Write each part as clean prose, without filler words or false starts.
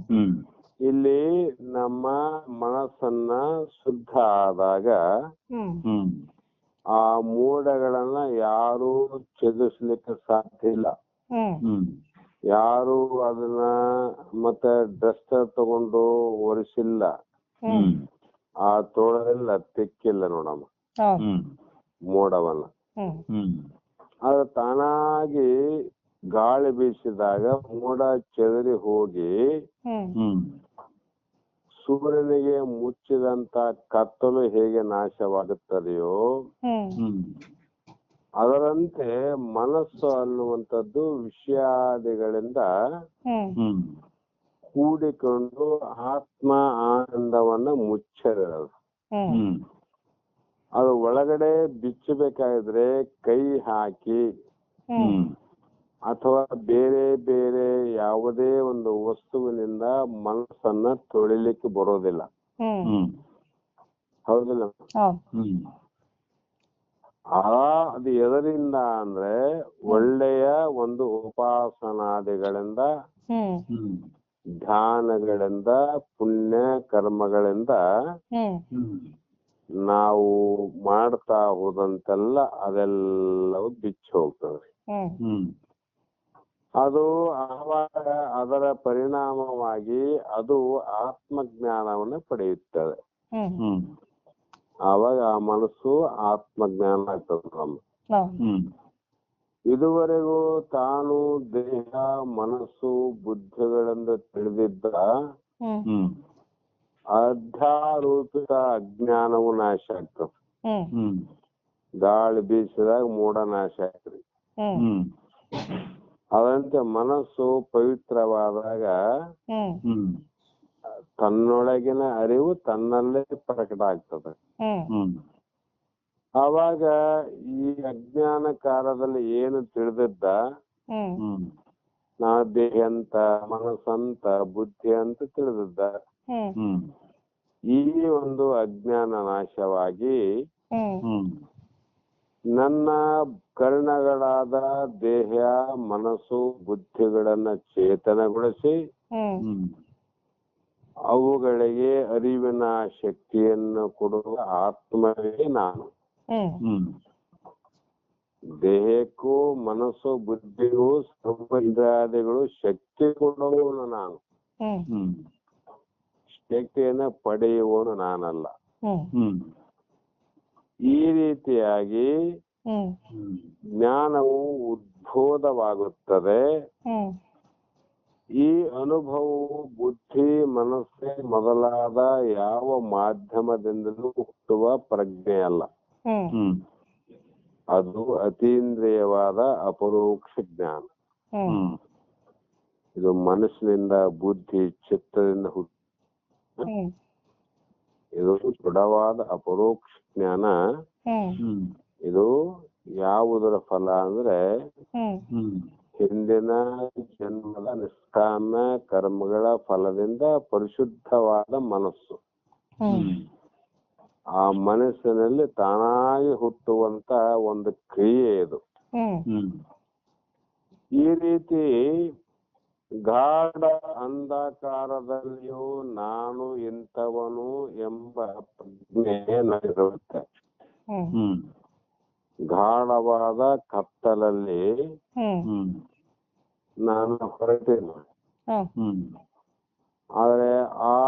ಹ್ಮ್ ಇಲ್ಲಿ ನಮ್ಮ ಮನಸ್ಸನ್ನ ಶುದ್ಧ ಆದಾಗ ಹ್ಮ್ ಆ ಮೋಡಗಳನ್ನ ಯಾರು ಚದುರಿಸ್ಲಿಕ್ಕೆ ಸಾಧ್ಯ ಇಲ್ಲ. ಹ್ಮ್ ಯಾರು ಅದನ್ನ ಮತ್ತೆ ಡಸ್ಟರ್ ತಗೊಂಡು ಒರೆಸಿಲ್ಲ, ಹ್ಮ್ ಆ ತೋಳದೆಲ್ಲ ತೆಕ್ಕಿಲ್ಲ ನೋಡಮ್ಮ ಹ್ಮ್ ಮೋಡವನ್ನ. ಹ್ಮ್ ಅದು ತಾನಾಗಿ ಗಾಳಿ ಬೀಸಿದಾಗ ಮೋಡ ಚೆದರಿ ಹೋಗಿ ಹ್ಮ್ ಸೂರ್ಯನಿಗೆ ಮುಚ್ಚಿದಂತ ಕತ್ತಲು ಹೇಗೆ ನಾಶವಾಗುತ್ತದೆಯೋ ಹ್ಮ್ ಅದರಂತೆ ಮನಸ್ಸು ಅನ್ನುವಂಥದ್ದು ವಿಷಯಾದಿಗಳಿಂದ ಹ್ಮ್ ಕೂಡಿಕೊಂಡು ಆತ್ಮ ಆನಂದವನ್ನ ಮುಚ್ಚರದು. ಹ್ಮ್ ಅದು ಒಳಗಡೆ ಬಿಚ್ಚಬೇಕಾದ್ರೆ ಕೈ ಹಾಕಿ ಹ್ಮ್ ಅಥವಾ ಬೇರೆ ಬೇರೆ ಯಾವುದೇ ಒಂದು ವಸ್ತುವಿನಿಂದ ಮನಸ್ಸನ್ನ ತೊಳಿಲಿಕ್ಕೆ ಬರೋದಿಲ್ಲ. ಹ್ಮ್ ಹೌದಿಲ್ಲ? ಹ್ಮ್ ಅದು ಎದರಿಂದ ಅಂದ್ರೆ ಒಳ್ಳೆಯ ಒಂದು ಉಪಾಸನಾದಿಗಳಿಂದ, ಹ್ಮ್ ಧ್ಯಾನಗಳಿಂದ, ಪುಣ್ಯ ಕರ್ಮಗಳಿಂದ ಹ್ಮ್ ನಾವು ಮಾಡ್ತಾ ಹೋದಂತೆಲ್ಲ ಅದೆಲ್ಲವೂ ಬಿಚ್ಚಿ ಹೋಗ್ತದೆ. ಹ್ಮ್ ಅದು ಆವಾಗ ಅದರ ಪರಿಣಾಮವಾಗಿ ಅದು ಆತ್ಮಜ್ಞಾನವನ್ನು ಪಡೆಯುತ್ತದೆ. ಹ್ಮ್ ಆವಾಗ ಆ ಮನಸ್ಸು ಆತ್ಮಜ್ಞಾನ ಆಗ್ತದೆ ನಮ್ಮ. ಹ್ಮ್ ಇದುವರೆಗೂ ತಾನು ದೇಹ ಮನಸ್ಸು ಬುದ್ಧಿಗಳಿಂದ ತಿಳಿದಿದ್ದ ಹ್ಮ್ ಅಧ್ಯಾರೂಪಿತ ಅಜ್ಞಾನವು ನಾಶ ಆಗ್ತದೆ. ಹ್ಮ್ ಗಾಳಿ ಬೀಸಿದಾಗ ಮೋಡ ನಾಶ ಆಗ್ತದೆ. ಹ್ಮ್ ಅದಂತೆ ಮನಸ್ಸು ಪವಿತ್ರವಾದಾಗ ಹ್ಮ್ ತನ್ನೊಳಗಿನ ಅರಿವು ತನ್ನಲ್ಲೇ ಪ್ರಕಟ ಆಗ್ತದೆ. ಹ್ಮ್ ಆವಾಗ ಈ ಅಜ್ಞಾನ ಕಾಲದಲ್ಲಿ ಏನು ತಿಳಿದಿದ್ದ ಹ್ಮ್ ನಾ ದೇಹ ಅಂತ ಮನಸ್ಸಂತ ಬುದ್ಧಿ ಅಂತ ತಿಳಿದಿದ್ದ ಹ್ಮ್ ಈ ಒಂದು ಅಜ್ಞಾನ ನಾಶವಾಗಿ ಹ್ಮ್ ನನ್ನ ಕರ್ಣಗಳಾದ ದೇಹ ಮನಸ್ಸು ಬುದ್ಧಿಗಳನ್ನ ಚೇತನಗೊಳಿಸಿ ಹ್ಮ್ ಅವುಗಳಿಗೆ ಅರಿವಿನ ಶಕ್ತಿಯನ್ನು ಕೊಡುವ ಆತ್ಮವೇ ನಾನು. ಹ್ಮ್ ದೇಹಕ್ಕೂ ಮನಸ್ಸು ಬುದ್ಧಿಗೂ ಸರ್ವ ಇಂದ್ರಿಯಾದಿಗಳು ಶಕ್ತಿ ಕೊಡುವವನು ನಾನು. ಹ್ಮ್ ಶಕ್ತಿಯನ್ನ ಪಡೆಯುವವನು ನಾನಲ್ಲ. ಹ್ಮ್ ಈ ರೀತಿಯಾಗಿ ಜ್ಞಾನವು ಉದ್ಬೋಧವಾಗುತ್ತದೆ. ಈ ಅನುಭವವು ಬುದ್ಧಿ ಮನಸ್ಸೇ ಮೊದಲಾದ ಯಾವ ಮಾಧ್ಯಮದಿಂದಲೂ ಹುಟ್ಟುವ ಪ್ರಜ್ಞೆ ಅಲ್ಲ. ಅದು ಅತೀಂದ್ರಿಯವಾದ ಅಪರೋಕ್ಷ ಜ್ಞಾನ. ಇದು ಮನಸ್ಸಿನಿಂದ ಬುದ್ಧಿ ಚಿತ್ತದಿಂದ ಇದು ದೃಢವಾದ ಅಪರೋಕ್ಷ ಜ್ಞಾನ. ಇದು ಯಾವುದರ ಫಲ ಅಂದ್ರೆ ಹಿಂದಿನ ಜನ್ಮದ ನಿಷ್ಕಾಮ ಕರ್ಮಗಳ ಫಲದಿಂದ ಪರಿಶುದ್ಧವಾದ ಮನಸ್ಸು. ಆ ಮನಸ್ಸಿನಲ್ಲಿ ತಾನಾಗಿ ಹುಟ್ಟುವಂತ ಒಂದು ಕ್ರಿಯೆ ಇದು. ಈ ರೀತಿ ಗಾಢ ಅಂಧಕಾರದಲ್ಲಿಯೂ ನಾನು ಇಂಥವನು ಎಂಬ ಪ್ರಜ್ಞೆ ನಡೆದಿರುತ್ತೆ. ಗಾಢವಾದ ಕತ್ತಲಲ್ಲಿ ನಾನು ಹೊರಟೇನು, ಆದ್ರೆ ಆ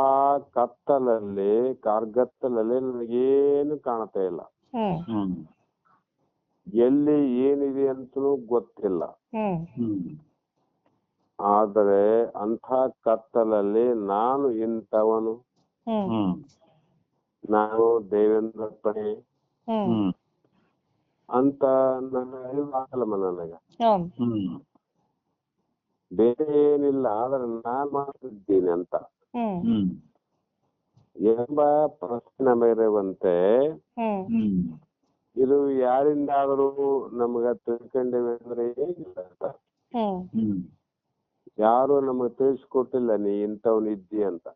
ಕತ್ತಲಲ್ಲಿ ಕಾರ್ಗತ್ತಲಲ್ಲಿ ನನಗೇನು ಕಾಣ್ತಾ ಇಲ್ಲ. ಎಲ್ಲಿ ಏನಿದೆ ಅಂತಲೂ ಗೊತ್ತಿಲ್ಲ. ಆದರೆ ಅಂಥ ಕತ್ತಲಲ್ಲಿ ನಾನು ಇಂಥವನು, ನಾನು ದೇವೇಂದ್ರ ಪಣಿ ಅಂತ ನನ್ನ ಅರಿವಾಗಲ್ಲಮ್ಮ ನನಗೆ. ಬೇರೆ ಏನಿಲ್ಲ, ಆದ್ರೆ ನಾನ್ ಮಾಡ್ತಿದ್ದೀನಿ ಅಂತ ಎಂಬ ಪ್ರಶ್ನೆ ನಮಗಿರುವಂತೆ ಇದು ಯಾರಿಂದಾದರೂ ನಮಗ ತಿಳ್ಕೊಂಡಿವೆ ಅಂದ್ರೆ ಹೇಗಿಲ್ಲ ಅಂತ. ಯಾರು ನಮಗ್ ತಿಳಿಸ್ಕೊಟ್ಟಿಲ್ಲ ನೀ ಇಂಥವ್ನು ಇದ್ದಿ ಅಂತ.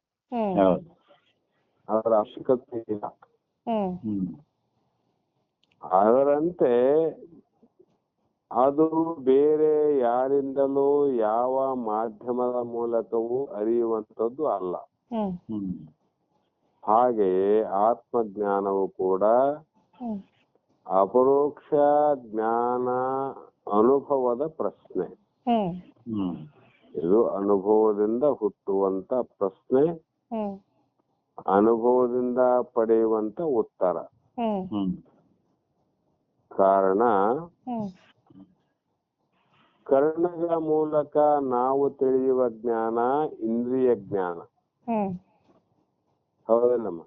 ಅದರ ಅವಶ್ಯಕತೆ ಇಲ್ಲ. ಅದರಂತೆ ಅದು ಬೇರೆ ಯಾರಿಂದಲೂ ಯಾವ ಮಾಧ್ಯಮದ ಮೂಲಕವೂ ಅರಿಯುವಂಥದ್ದು ಅಲ್ಲ. ಹಾಗೆಯೇ ಆತ್ಮಜ್ಞಾನವು ಕೂಡ ಅಪರೋಕ್ಷ ಜ್ಞಾನ ಅನುಭವದ ಪ್ರಶ್ನೆ. ಇದು ಅನುಭವದಿಂದ ಹುಟ್ಟುವಂತ ಪ್ರಶ್ನೆ, ಅನುಭವದಿಂದ ಪಡೆಯುವಂತ ಉತ್ತರ. ಕಾರಣ ಕರ್ಣಗಳ ಮೂಲಕ ನಾವು ತಿಳಿಯುವ ಜ್ಞಾನ ಇಂದ್ರಿಯ ಜ್ಞಾನ. ಹೌದಲ್ಲಮ್ಮ?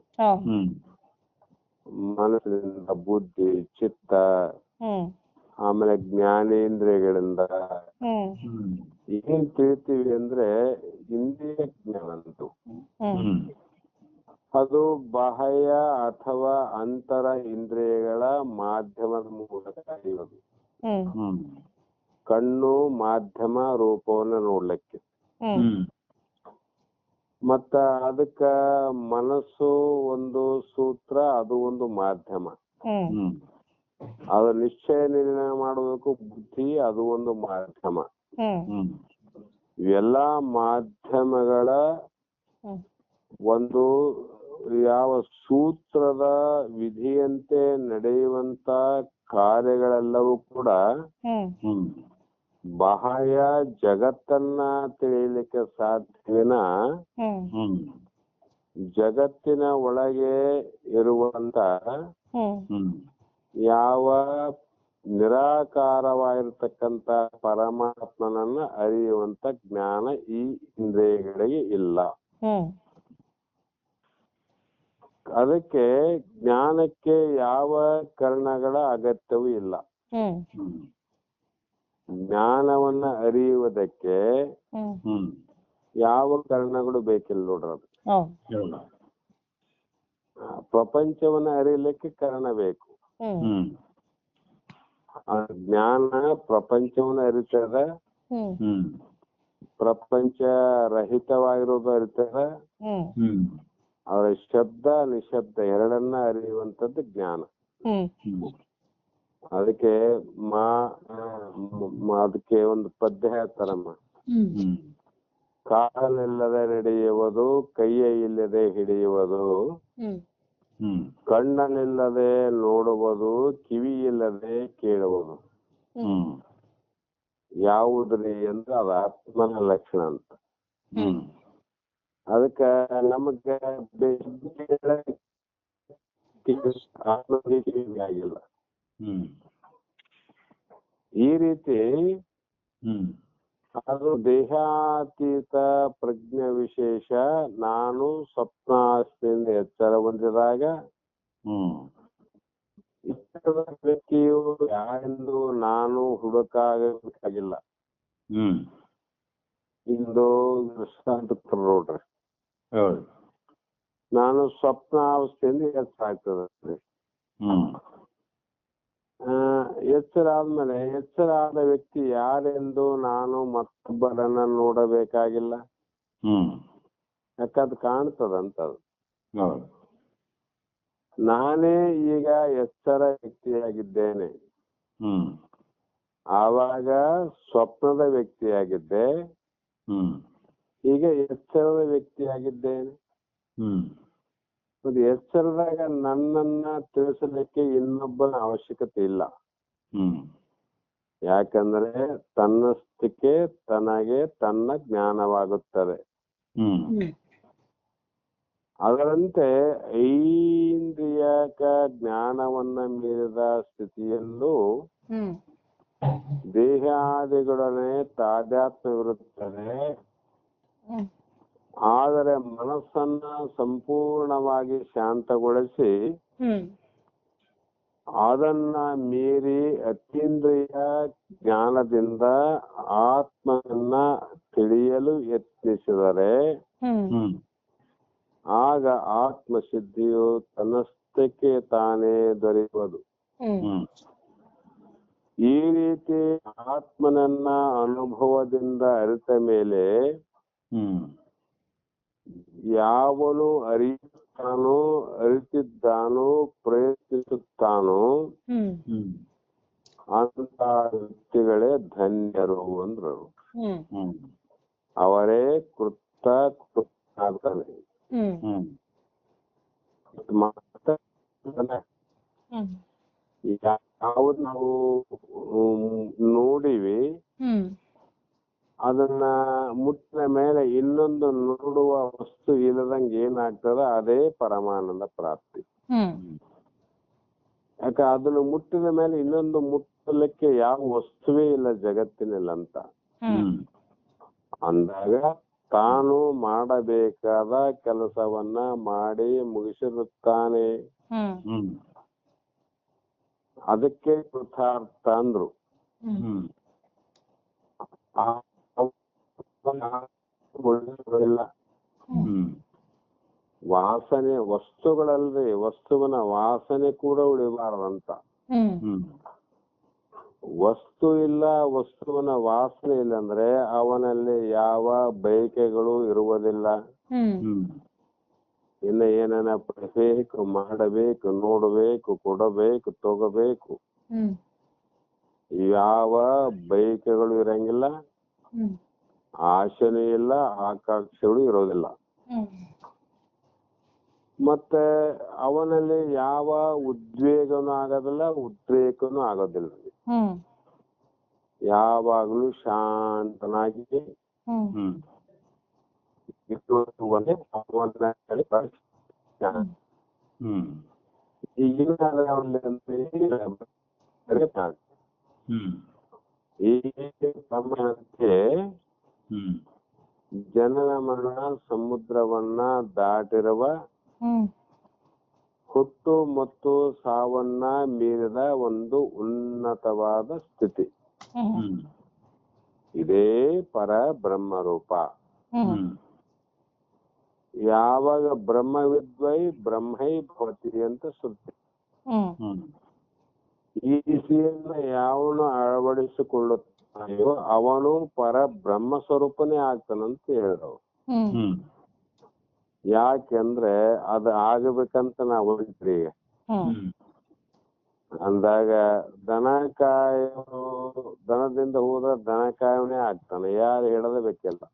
ಮನಸ್ಸಿನಿಂದ ಬುದ್ಧಿ, ಚಿತ್ತ, ಆಮೇಲೆ ಜ್ಞಾನೇಂದ್ರಿಯಗಳಿಂದ ಏನ್ ತಿಳಿತೀವಿ ಅಂದ್ರೆ ಇಂದ್ರಿಯ ಜ್ಞಾನ ಅಂತು. ಅದು ಬಾಹ್ಯ ಅಥವಾ ಅಂತರ ಇಂದ್ರಿಯಗಳ ಮಾಧ್ಯಮದ ಮೂಲಕ ಅರಿಯೋದು. ಕಣ್ಣು ಮಾಧ್ಯಮ ರೂಪವನ್ನು ನೋಡ್ಲಿಕ್ಕೆ, ಮತ್ತ ಅದಕ್ಕ ಮನಸ್ಸು ಒಂದು ಸೂತ್ರ, ಅದು ಒಂದು ಮಾಧ್ಯಮ. ಅದು ನಿಶ್ಚಯ ನಿರ್ಣಯ ಮಾಡಬೇಕು ಬುದ್ಧಿ, ಅದು ಒಂದು ಮಾಧ್ಯಮ. ಇವೆಲ್ಲಾ ಮಾಧ್ಯಮಗಳ ಒಂದು ಯಾವ ಸೂತ್ರದ ವಿಧಿಯಂತೆ ನಡೆಯುವಂತ ಕಾರ್ಯಗಳೆಲ್ಲವೂ ಕೂಡ ಬಾಹ್ಯ ಜಗತ್ತನ್ನ ತಿಳಿಯಲಿಕ್ಕೆ ಸಾಧ್ಯವಿನ ಜಗತ್ತಿನ ಒಳಗೆ ಇರುವಂತ ಯಾವ ನಿರಾಕಾರವಾಗಿರ್ತಕ್ಕಂತ ಪರಮಾತ್ಮನನ್ನ ಅರಿಯುವಂತ ಜ್ಞಾನ ಈ ಇಂದ್ರಿಯಗಳಿಗೆ ಇಲ್ಲ. ಅದಕ್ಕೆ ಜ್ಞಾನಕ್ಕೆ ಯಾವ ಕರ್ಣಗಳ ಅಗತ್ಯವೂ ಇಲ್ಲ. ಜ್ಞಾನವನ್ನ ಅರಿಯುವುದಕ್ಕೆ ಯಾವ ಕರ್ಣಗಳು ಬೇಕಿಲ್ಲ ನೋಡ್ರಿ. ಅದು ಪ್ರಪಂಚವನ್ನ ಅರಿಯಲಿಕ್ಕೆ ಕರ್ಣ ಬೇಕು. ಜ್ಞಾನ ಪ್ರಪಂಚವನ್ನ ಅರಿತದ, ಪ್ರಪಂಚ ರಹಿತವಾಗಿರೋದು ಅರಿತದ, ಅವರ ಶಬ್ದ ನಿಶಬ್ದ ಎರಡನ್ನ ಅರಿಯುವಂತದ್ದು ಜ್ಞಾನ. ಅದಕ್ಕೆ ಅದಕ್ಕೆ ಒಂದು ಪದ್ಯ ಹೇಳ್ತಾರಮ್ಮ, ಕಾಲಿಲ್ಲದೆ ನಡೆಯುವುದು, ಕೈಯ ಇಲ್ಲದೆ ಹಿಡಿಯುವುದು, ಕಣ್ಣನಿಲ್ಲದೆ ನೋಡುವುದು, ಕಿವಿ ಇಲ್ಲದೆ ಕೇಳುವುದು. ಯಾವುದ್ರಿ ಅಂದ್ರೆ ಅದು ಆತ್ಮನ ಲಕ್ಷಣ ಅಂತ. ಅದಕ್ಕ ನಮಗ ಆಗಿಲ್ಲ. ಈ ರೀತಿ ಅದು ದೇಹಾತೀತ ಪ್ರಜ್ಞೆ ವಿಶೇಷ. ನಾನು ಸ್ವಪ್ನಾವಸ್ಥೆಯಿಂದ ಎಚ್ಚರ ಹೊಂದಿದಾಗ ಇಷ್ಟದ ವ್ಯಕ್ತಿಯು ಯಾರೆಂದು ನಾನು ಹುಡುಕಾಗಬೇಕಾಗಿಲ್ಲ. ಇಂದು ದೃಷ್ಟಾಂತ ನೋಡ್ರಿ, ನಾನು ಸ್ವಪ್ನಾವಸ್ಥೆಯಿಂದ ಎಚ್ಚರ ಆಗ್ತದೆ. ಎಚ್ಚರ ಆದ್ಮೇಲೆ ಎಚ್ಚರ ಆದ ವ್ಯಕ್ತಿ ಯಾರೆಂದು ನಾನು ಮತ್ತೊಬ್ಬರನ್ನ ನೋಡಬೇಕಾಗಿಲ್ಲ. ಯಾಕಂದ್ ಕಾಣ್ತದಂತದು. ನಾನೇ ಈಗ ಎಚ್ಚರ ವ್ಯಕ್ತಿಯಾಗಿದ್ದೇನೆ, ಆವಾಗ ಸ್ವಪ್ನದ ವ್ಯಕ್ತಿಯಾಗಿದ್ದೆ, ಈಗ ಎಚ್ಚರದ ವ್ಯಕ್ತಿಯಾಗಿದ್ದೇನೆ. ಒಂದು ಎಚ್ಚರದಾಗ ನನ್ನನ್ನ ತಿಳಿಸಲಿಕ್ಕೆ ಇನ್ನೊಬ್ಬನ ಅವಶ್ಯಕತೆ ಇಲ್ಲ. ಯಾಕಂದ್ರೆ ತನ್ನಷ್ಟಕ್ಕೆ ತನಗೆ ತನ್ನ ಜ್ಞಾನವಾಗುತ್ತದೆ. ಅದರಂತೆ ಐಂದ್ರಿಯಕ ಜ್ಞಾನವನ್ನ ಮೀರಿದ ಸ್ಥಿತಿಯಲ್ಲೂ ದೇಹಾದಿಗಳನ್ನೇ ತಾದಾತ್ಮ್ಯವಿರುತ್ತದೆ. ಆದರೆ ಮನಸ್ಸನ್ನ ಸಂಪೂರ್ಣವಾಗಿ ಶಾಂತಗೊಳಿಸಿ ಅದನ್ನ ಮೀರಿ ಅತೀಂದ್ರಿಯ ಜ್ಞಾನದಿಂದ ಆತ್ಮನನ್ನ ತಿಳಿಯಲು ಯತ್ನಿಸಿದರೆ ಆಗ ಆತ್ಮಸಿದ್ಧಿಯು ತನ್ನಷ್ಟಕ್ಕೆ ತಾನೇ ದೊರೆಯುವುದು. ಈ ರೀತಿ ಆತ್ಮನನ್ನ ಅನುಭವದಿಂದ ಅರಿತ ಮೇಲೆ ಯಾವನು ಅರಿಯುತ್ತಾನೋ, ಅರಿತಿದ್ದಾನೋ, ಪ್ರಯತ್ನಿಸುತ್ತಾನೋ ಅಂತ ವ್ಯಕ್ತಿಗಳೇ ಧನ್ಯರು ಅಂದ್ರು. ಹ್ಮ್ ಹ್ಮ್ ಅವರೇ ಕೃತಾಗ್ತಾನೆ. ಹ್ಮ್ ಹ್ಮ್ ಮತ್ತೆ ಹ್ಮ್ ಯಾವ್ದು ನಾವು ನೋಡಿವಿ ಹ್ಮ್ ಅದನ್ನ ಮುಟ್ಟಿದ ಮೇಲೆ ಇನ್ನೊಂದು ನೋಡುವ ವಸ್ತು ಇಲ್ಲದಂಗೆ ಏನಾಗ್ತದ ಅದೇ ಪರಮಾನಂದ ಪ್ರಾಪ್ತಿ. ಹ್ಮ್ ಯಾಕೆ ಅದನ್ನು ಮುಟ್ಟಿದ ಮೇಲೆ ಇನ್ನೊಂದು ಮುಟ್ಟಲಿಕ್ಕೆ ಯಾವ ವಸ್ತುವೇ ಇಲ್ಲ ಜಗತ್ತಿನಲ್ಲಿ ಅಂತ ಹ್ಮ್ ಅಂದಾಗ ತಾನು ಮಾಡಬೇಕಾದ ಕೆಲಸವನ್ನ ಮಾಡಿ ಮುಗಿಸಿರುತ್ತಾನೆ. ಹ್ಮ್ ಹ್ಮ್ ಅದಕ್ಕೆ ಕೃತಾರ್ಥ ಅಂದ್ರು. ಹ್ಮ್ ಇಲ್ಲ ಹ್ಮ್ ವಾಸನೆ ವಸ್ತುಗಳಲ್ರಿ, ವಸ್ತುವಿನ ವಾಸನೆ ಕೂಡ ಉಳಿಬಾರದಂತ. ಹ್ಮ್ ಹ್ಮ್ ವಸ್ತು ಇಲ್ಲ, ವಸ್ತುವಿನ ವಾಸನೆ ಇಲ್ಲ ಅಂದ್ರೆ ಅವನಲ್ಲಿ ಯಾವ ಬಯಕೆಗಳು ಇರುವುದಿಲ್ಲ. ಹ್ಮ್ ಹ್ಮ್ ಇನ್ನು ಏನನ್ನ ಪಡಬೇಕು, ಮಾಡಬೇಕು, ನೋಡಬೇಕು, ಕೊಡಬೇಕು, ತಗೋಬೇಕು, ಹ್ಮ್ ಯಾವ ಬಯಕೆಗಳು ಇರಂಗಿಲ್ಲ, ಹ್ಮ್ ಆಶೆನೂ ಇಲ್ಲ, ಆಕಾಂಕ್ಷೆಗಳು ಇರೋದಿಲ್ಲ. ಹ್ಮ್ ಮತ್ತೆ ಅವನಲ್ಲಿ ಯಾವ ಉದ್ವೇಗನೂ ಆಗೋದಿಲ್ಲ, ಉದ್ರೇಕನೂ ಆಗೋದಿಲ್ಲ. ಹ್ಮ್ ಯಾವಾಗ್ಲೂ ಶಾಂತನಾಗಿ ಹ್ಮ್ ಹ್ಮ್ ಇರುವಂತೆ ಅವನ ಕಡೆ ಶಾಂತ. ಹ್ಮ್ ಈಗಿನ ಹ್ಮ್ ಈ ಪ್ರಮಾಣಕ್ಕೆ ಹ್ಮ್ ಜನನ ಮರಣ ಸಮುದ್ರವನ್ನ ದಾಟಿರುವ ಹ್ಮ್ ಹುಟ್ಟು ಮತ್ತು ಸಾವನ್ನ ಮೀರಿದ ಒಂದು ಉನ್ನತವಾದ ಸ್ಥಿತಿ. ಹ್ಮ್ ಇದೇ ಪರ ಬ್ರಹ್ಮರೂಪ. ಹ್ಮ್ ಯಾವಾಗ ಬ್ರಹ್ಮವಿದ್ವೈ ಬ್ರಹ್ಮೈ ಭವತಿ ಅಂತ ಶ್ರುತಿ. ಹ್ಮ್ ಹ್ಮ್ ಈ ಸ್ಥಿತಿಯನ್ನ ಯಾವನು ಅಳವಡಿಸಿಕೊಳ್ಳುತ್ತಾನೆಯೋ ಅವನು ಪರ ಬ್ರಹ್ಮ ಸ್ವರೂಪನೇ ಆಗ್ತಾನಂತ ಹೇಳಿದವು. ಹ್ಮ್ ಹ್ಮ್ ಯಾಕೆಂದ್ರೆ ಅದು ಆಗಬೇಕಂತ ನಾವು ಹೊಂಟ್ರಿ. ಹ್ಮ್ ಅಂದಾಗ ದನದಿಂದ ಹೋದ್ರೆ ದನ ಕಾಯವನೇ ಆಗ್ತಾನೆ, ಯಾರು ಹೇಳೋದೇ ಬೇಕಿಲ್ಲ.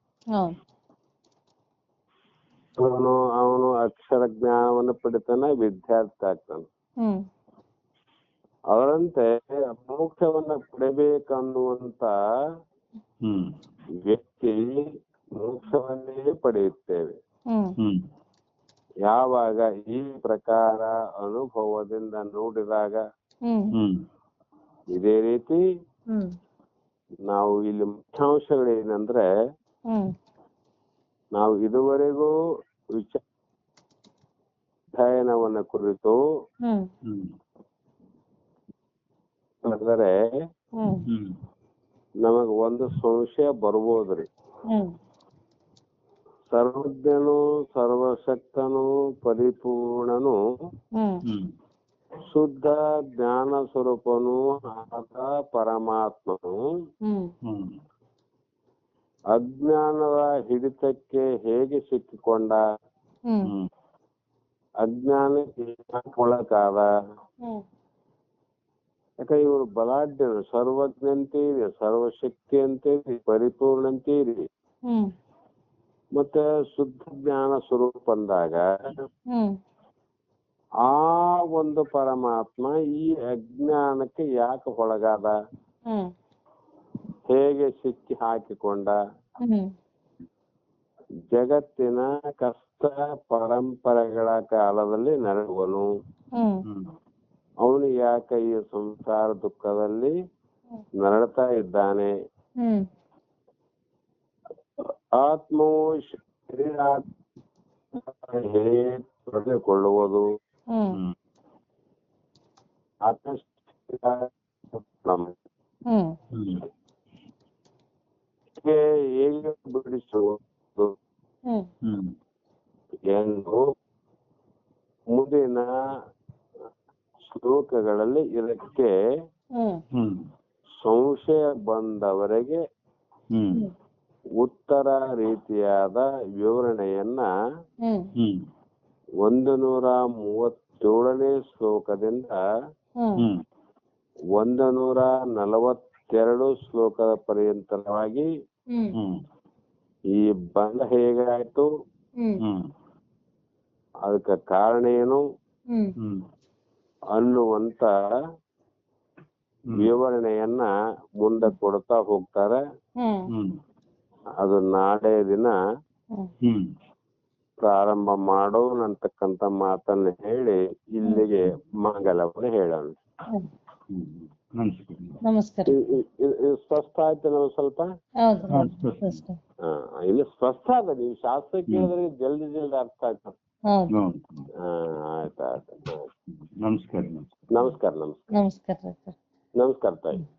ಅವನು ಅಕ್ಷರ ಜ್ಞಾನವನ್ನು ಪಡಿತಾನೆ, ವಿದ್ಯಾರ್ಥಿ ಆಗ್ತಾನೆ. ಹ್ಮ್ ಅದರಂತೆ ಮೋಕ್ಷವನ್ನ ಪಡೆಬೇಕನ್ನುವಂತ ಹ್ಮ್ ವ್ಯಕ್ತಿ ಮೋಕ್ಷವನ್ನೇ ಪಡೆಯುತ್ತೇವೆ ಹ್ಮ್ ಹ್ಮ್ ಯಾವಾಗ ಈ ಪ್ರಕಾರ ಅನುಭವದಿಂದ ನೋಡಿದಾಗ. ಹ್ಮ್ ಹ್ಮ್ ಇದೇ ರೀತಿ ಹ್ಮ್ ನಾವು ಇಲ್ಲಿ ಮುಖ್ಯಾಂಶಗಳೇನಂದ್ರೆ, ಹ್ಮ್ ನಾವು ಇದುವರೆಗೂ ಅಧ್ಯಯನವನ್ನ ಕುರಿತು ಹ್ಮ್ ಹ್ಮ್ ನಡೆದರೆ ಹ್ಮ್ ಹ್ಮ್ ನಮಗ ಒಂದು ಸಂಶಯ ಬರ್ಬೋದ್ರಿ. ಹ್ಮ್ ಸರ್ವಜ್ಞನು, ಸರ್ವಶಕ್ತನು, ಪರಿಪೂರ್ಣನು, ಹ್ಮ್ ಹ್ಮ್ ಶುದ್ಧ ಜ್ಞಾನ ಸ್ವರೂಪನು ಆದ ಪರಮಾತ್ಮನು ಹ್ಮ್ ಹ್ಮ್ ಅಜ್ಞಾನದ ಹಿಡಿತಕ್ಕೆ ಹೇಗೆ ಸಿಕ್ಕಿಕೊಂಡ, ಹ್ಮ್ ಹ್ಮ್ ಅಜ್ಞಾನಕ್ಕೆ ಒಳಗಾದ. ಹ್ಮ್ ಯಾಕಂದ್ರೆ ಇವರು ಬಲಾಢ್ಯರು, ಸರ್ವಜ್ಞ ಅಂತೀರಿ, ಸರ್ವಶಕ್ತಿ ಅಂತೀರಿ, ಪರಿಪೂರ್ಣ ಅಂತೀರಿ, ಹ್ಮ್ ಮತ್ತೆ ಶುದ್ಧ ಜ್ಞಾನ ಸ್ವರೂಪ ಅಂದಾಗ ಹ್ಮ್ ಆ ಒಂದು ಪರಮಾತ್ಮ ಈ ಅಜ್ಞಾನಕ್ಕೆ ಯಾಕೆ ಒಳಗಾದ, ಹ್ಮ್ ಹೇಗೆ ಸಿಕ್ಕಿ ಹಾಕಿಕೊಂಡ, ಹ್ಮ್ ಜಗತ್ತಿನ ಕಷ್ಟ ಪರಂಪರೆಗಳ ಕಾಲದಲ್ಲಿ ನಡೆಯುವನು, ಹ್ಮ್ ಹ್ಮ್ ಅವನು ಯಾಕೆ ಈ ಸಂಸಾರ ದುಃಖದಲ್ಲಿ ನರಳ್ತಾ ಇದ್ದಾನೆ. ಹ್ಮ್ ಆತ್ಮವು ಶರೀರ ಹೇಗೆ ತೊಡೆದುಕೊಳ್ಳುವುದು, ಹ್ಮ್ ಹ್ಮ್ ಆತ್ಮ ಹ್ಮ್ ಹ್ಮ್ ಹೇಗೆ ಬಿಡಿಸುವುದು ಹ್ಮ್ ಹ್ಮ್ ಎಂದು ಮುಂದಿನ ಶ್ಲೋಕಗಳಲ್ಲಿ ಇದಕ್ಕೆ ಹ್ಮ್ ಹ್ಮ್ ಸಂಶಯ ಬಂದವರೆಗೆ ಹ್ಮ್ ಉತ್ತರ ರೀತಿಯಾದ ವಿವರಣೆಯನ್ನ ಹ್ಮ್ ಹ್ಮ್ 137ನೇ ಶ್ಲೋಕದಿಂದ ಹ್ಮ್ ಹ್ಮ್ 142 ಶ್ಲೋಕದ ಪರ್ಯಂತರವಾಗಿ ಹ್ಮ್ ಹ್ಮ್ ಈ ಬಂಧ ಹೇಗಾಯ್ತು, ಹ್ಮ್ ಹ್ಮ್ ಅದಕ್ಕೆ ಕಾರಣ ಏನು ಹ್ಮ್ ಹ್ಮ್ ಅನ್ನುವಂತ ವಿವರಣೆಯನ್ನ ಮುಂದೆ ಕೊಡ್ತಾ ಹೋಗ್ತಾರೆ. ಹ್ಮ್ ಹ್ಮ್ ಅದು ನಾಳೆ ದಿನ ಹ್ಮ್ ಹ್ಮ್ ಪ್ರಾರಂಭ ಮಾಡೋಣ ಅಂತಕ್ಕಂತ ಮಾತನ್ನ ಹೇಳಿ ಇಲ್ಲಿಗೆ ಮಂಗಲವನ್ನು ಹೇಳೋಣ. ಹ್ಮ್. ಹ್ಮ್ ನಮಸ್ಕಾರ. ನಮಸ್ಕಾರ. ಇದು ಸ್ಪಷ್ಟ ಆಯ್ತು ನಾವು ಸ್ವಲ್ಪ. ಹೌದು ಹಾ, ಹೌದು ಸ್ಪಷ್ಟ. ಅಷ್ಟೇ. ಇಲ್ಲಿ ಸ್ಪಷ್ಟ ಅದ, ನೀವು ಶಾಸ್ತ್ರ ಕೇಳಿದ್ರೆ ಜಲ್ದಿ ಅರ್ಥ ಆಯ್ತು. ಹೌದು. ಹೌದು. ಆಯ್ತು. ನಮಸ್ಕಾರ. ನಮಸ್ಕಾರ. ನಮಸ್ಕಾರ. ನಮಸ್ಕಾರ ತಾಯಿ.